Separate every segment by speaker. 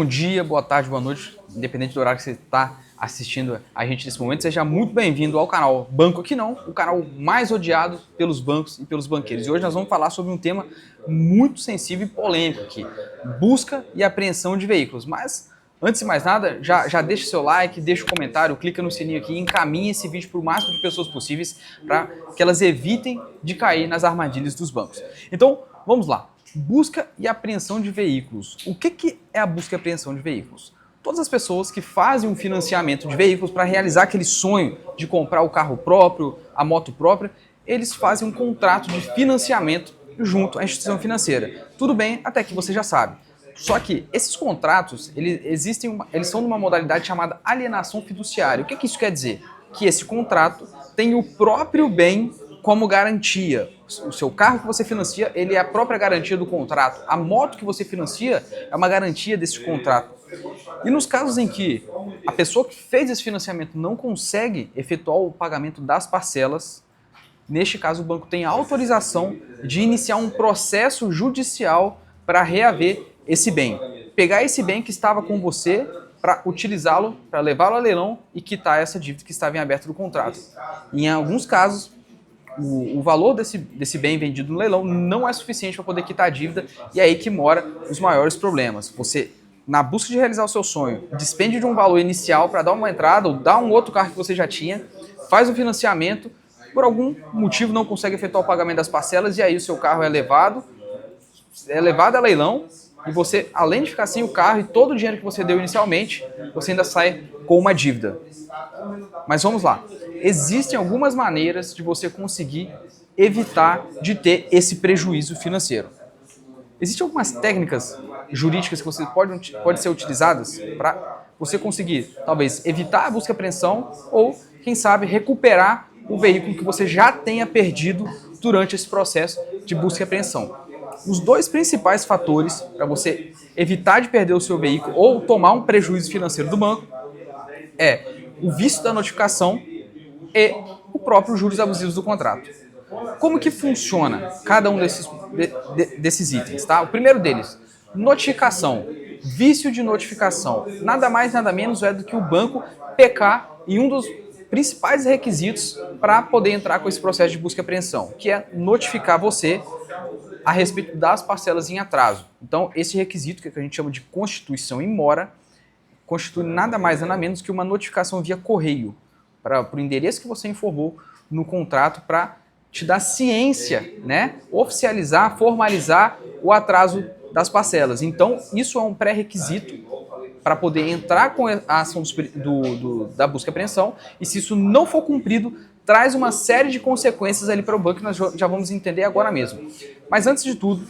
Speaker 1: Bom dia, boa tarde, boa noite, independente do horário que você está assistindo a gente nesse momento, seja muito bem-vindo ao canal Banco Aqui Não, o canal mais odiado pelos bancos e pelos banqueiros. E hoje nós vamos falar sobre um tema muito sensível e polêmico aqui, busca e apreensão de veículos. Mas, antes de mais nada, já deixa o seu like, deixa o comentário, clica no sininho aqui e encaminha esse vídeo para o máximo de pessoas possíveis para que elas evitem de cair nas armadilhas dos bancos. Então, vamos lá. Busca e apreensão de veículos. O que é a busca e apreensão de veículos? Todas as pessoas que fazem um financiamento de veículos para realizar aquele sonho de comprar o carro próprio, a moto própria, eles fazem um contrato de financiamento junto à instituição financeira. Tudo bem, até que você já sabe. Só que esses contratos, eles são de uma modalidade chamada alienação fiduciária. O que isso quer dizer? Que esse contrato tem o próprio bem como garantia. O seu carro que você financia, ele é a própria garantia do contrato. A moto que você financia é uma garantia desse contrato. E nos casos em que a pessoa que fez esse financiamento não consegue efetuar o pagamento das parcelas, neste caso o banco tem autorização de iniciar um processo judicial para reaver esse bem. Pegar esse bem que estava com você para utilizá-lo, para levá-lo a leilão e quitar essa dívida que estava em aberto do contrato. Em alguns casos, o valor desse bem vendido no leilão não é suficiente para poder quitar a dívida e é aí que mora os maiores problemas. Você, na busca de realizar o seu sonho, despende de um valor inicial para dar uma entrada ou dar um outro carro que você já tinha, faz o financiamento, por algum motivo não consegue efetuar o pagamento das parcelas e aí o seu carro é levado a leilão e você, além de ficar sem o carro e todo o dinheiro que você deu inicialmente, você ainda sai com uma dívida. Mas vamos lá. Existem algumas maneiras de você conseguir evitar de ter esse prejuízo financeiro. Existem algumas técnicas jurídicas que você pode ser utilizadas para você conseguir, talvez, evitar a busca e apreensão ou, quem sabe, recuperar o veículo que você já tenha perdido durante esse processo de busca e apreensão. Os dois principais fatores para você evitar de perder o seu veículo ou tomar um prejuízo financeiro do banco é o vício da notificação e o próprio juros abusivos do contrato. Como que funciona cada um desses itens, tá? O primeiro deles, notificação, vício de notificação. Nada mais, nada menos é do que o banco pecar em um dos principais requisitos para poder entrar com esse processo de busca e apreensão, que é notificar você a respeito das parcelas em atraso. Então, esse requisito, que a gente chama de constituição in mora, constitui nada mais, nada menos que uma notificação via correio, para o endereço que você informou no contrato para te dar ciência, né? Oficializar, formalizar o atraso das parcelas. Então, isso é um pré-requisito para poder entrar com a ação da busca e apreensão, e se isso não for cumprido, traz uma série de consequências ali para o banco que nós já vamos entender agora mesmo. Mas antes de tudo,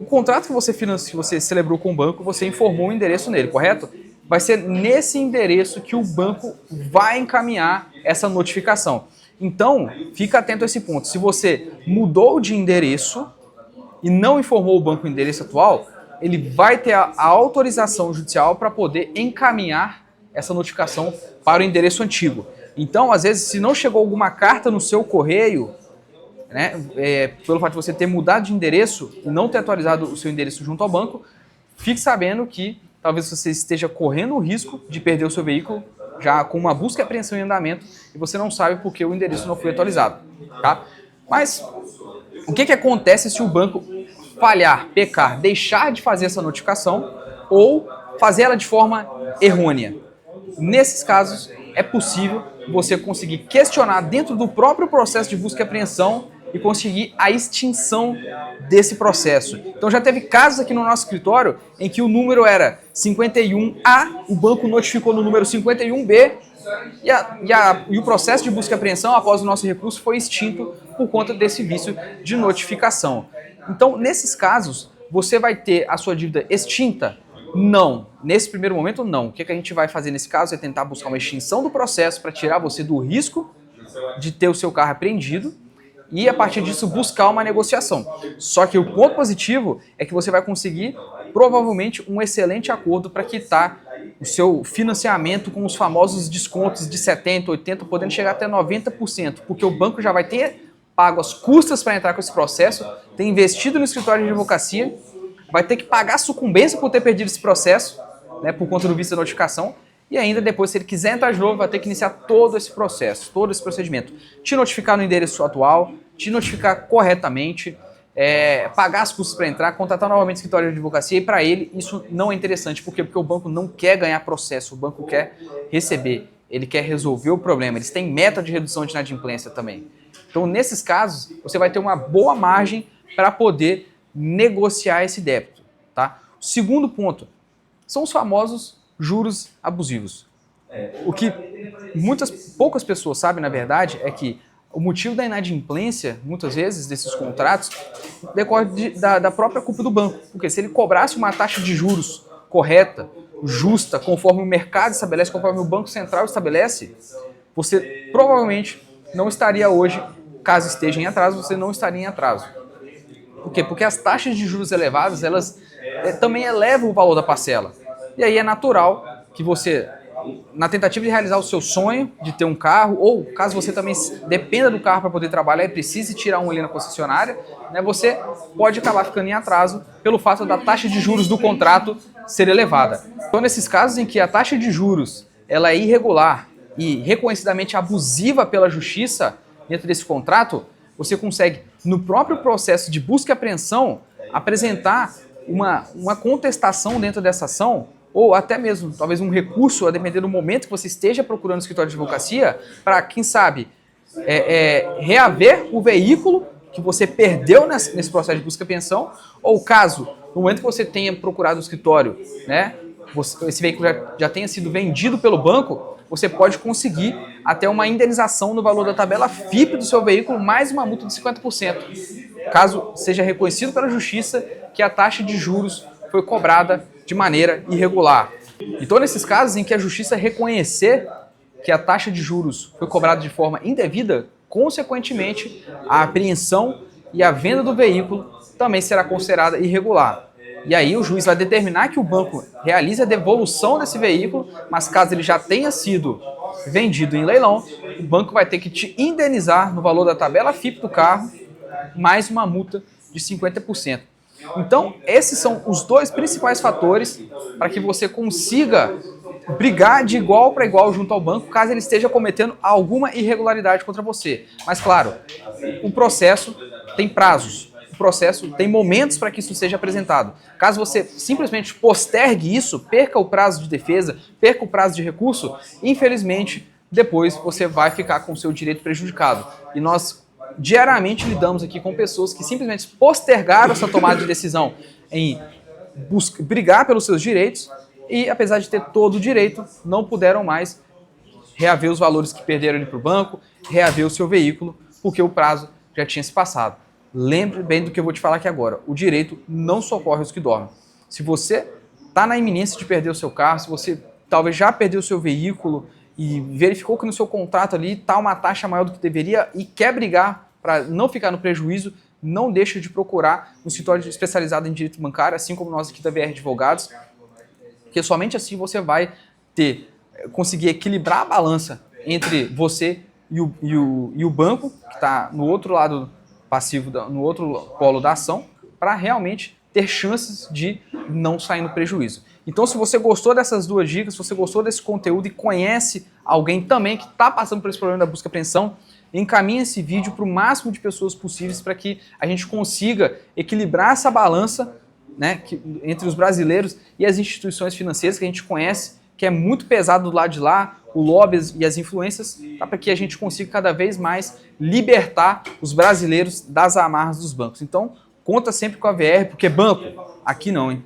Speaker 1: o contrato que você celebrou com o banco, você informou o endereço nele, correto? Vai ser nesse endereço que o banco vai encaminhar essa notificação. Então, fica atento a esse ponto. Se você mudou de endereço e não informou o banco o endereço atual, ele vai ter a autorização judicial para poder encaminhar essa notificação para o endereço antigo. Então, às vezes, se não chegou alguma carta no seu correio, né, pelo fato de você ter mudado de endereço e não ter atualizado o seu endereço junto ao banco, fique sabendo que talvez você esteja correndo o risco de perder o seu veículo já com uma busca e apreensão em andamento e você não sabe porque o endereço não foi atualizado, tá? Mas o que acontece se o banco falhar, pecar, deixar de fazer essa notificação ou fazer ela de forma errônea? Nesses casos, é possível você conseguir questionar dentro do próprio processo de busca e apreensão e conseguir a extinção desse processo. Então já teve casos aqui no nosso escritório em que o número era 51A, o banco notificou no número 51B e o processo de busca e apreensão após o nosso recurso foi extinto por conta desse vício de notificação. Então, nesses casos, você vai ter a sua dívida extinta? Não. Nesse primeiro momento, não. O que a gente vai fazer nesse caso é tentar buscar uma extinção do processo para tirar você do risco de ter o seu carro apreendido e, a partir disso, buscar uma negociação. Só que o ponto positivo é que você vai conseguir, provavelmente, um excelente acordo para quitar o seu financiamento com os famosos descontos de 70%, 80%, podendo chegar até 90%, porque o banco já vai ter pago as custas para entrar com esse processo, tem investido no escritório de advocacia vai ter que pagar sucumbência por ter perdido esse processo, né, por conta do vício da notificação, e ainda depois, se ele quiser entrar de novo, vai ter que iniciar todo esse processo, todo esse procedimento. Te notificar no endereço atual, te notificar corretamente, pagar as custas para entrar, contratar novamente o escritório de advocacia, e para ele isso não é interessante. Por quê? Porque o banco não quer ganhar processo, o banco quer receber, ele quer resolver o problema, eles têm meta de redução de inadimplência também. Então, nesses casos, você vai ter uma boa margem para poder negociar esse débito. Tá? O segundo ponto são os famosos juros abusivos. O que poucas pessoas sabem, na verdade, é que o motivo da inadimplência, muitas vezes, desses contratos, decorre da própria culpa do banco. Porque se ele cobrasse uma taxa de juros correta, justa, conforme o mercado estabelece, conforme o Banco Central estabelece, você provavelmente não estaria hoje, caso esteja em atraso, você não estaria em atraso. Por quê? Porque as taxas de juros elevadas, elas também elevam o valor da parcela. E aí é natural que você, na tentativa de realizar o seu sonho de ter um carro, ou caso você também dependa do carro para poder trabalhar e precise tirar um ali na concessionária, né, você pode acabar ficando em atraso pelo fato da taxa de juros do contrato ser elevada. Então, nesses casos em que a taxa de juros ela é irregular e reconhecidamente abusiva pela justiça dentro desse contrato, você consegue, no próprio processo de busca e apreensão, apresentar uma contestação dentro dessa ação, ou até mesmo, talvez um recurso, a depender do momento que você esteja procurando o escritório de advocacia, para, quem sabe, reaver o veículo que você perdeu nesse processo de busca e apreensão, ou caso, no momento que você tenha procurado o escritório, né, esse veículo já tenha sido vendido pelo banco, você pode conseguir até uma indenização no valor da tabela FIP do seu veículo, mais uma multa de 50%, caso seja reconhecido pela justiça que a taxa de juros foi cobrada de maneira irregular. Então, nesses casos em que a justiça reconhecer que a taxa de juros foi cobrada de forma indevida, consequentemente, a apreensão e a venda do veículo também será considerada irregular. E aí o juiz vai determinar que o banco realize a devolução desse veículo, mas caso ele já tenha sido vendido em leilão, o banco vai ter que te indenizar no valor da tabela FIP do carro, mais uma multa de 50%. Então, esses são os dois principais fatores para que você consiga brigar de igual para igual junto ao banco, caso ele esteja cometendo alguma irregularidade contra você. Mas, claro, o processo tem prazos, o processo tem momentos para que isso seja apresentado. Caso você simplesmente postergue isso, perca o prazo de defesa, perca o prazo de recurso, infelizmente, depois você vai ficar com o seu direito prejudicado. E nós diariamente lidamos aqui com pessoas que simplesmente postergaram essa tomada de decisão em brigar pelos seus direitos e, apesar de ter todo o direito, não puderam mais reaver os valores que perderam para o banco, reaver o seu veículo, porque o prazo já tinha se passado. Lembre bem do que eu vou te falar aqui agora. O direito não socorre os que dormem. Se você está na iminência de perder o seu carro, se você talvez já perdeu o seu veículo e verificou que no seu contrato ali está uma taxa maior do que deveria e quer brigar para não ficar no prejuízo, não deixe de procurar um escritório especializado em direito bancário, assim como nós aqui da VR Advogados, porque somente assim você vai conseguir equilibrar a balança entre você e o banco, que está no outro lado passivo, no outro polo da ação, para realmente ter chances de não sair no prejuízo. Então, se você gostou dessas duas dicas, se você gostou desse conteúdo e conhece alguém também que está passando por esse problema da busca e apreensão, encaminhe esse vídeo para o máximo de pessoas possíveis para que a gente consiga equilibrar essa balança, né, entre os brasileiros e as instituições financeiras que a gente conhece, que é muito pesado do lado de lá, o lobby e as influências, para que a gente consiga cada vez mais libertar os brasileiros das amarras dos bancos. Então, conta sempre com a VR, porque banco, aqui não, hein?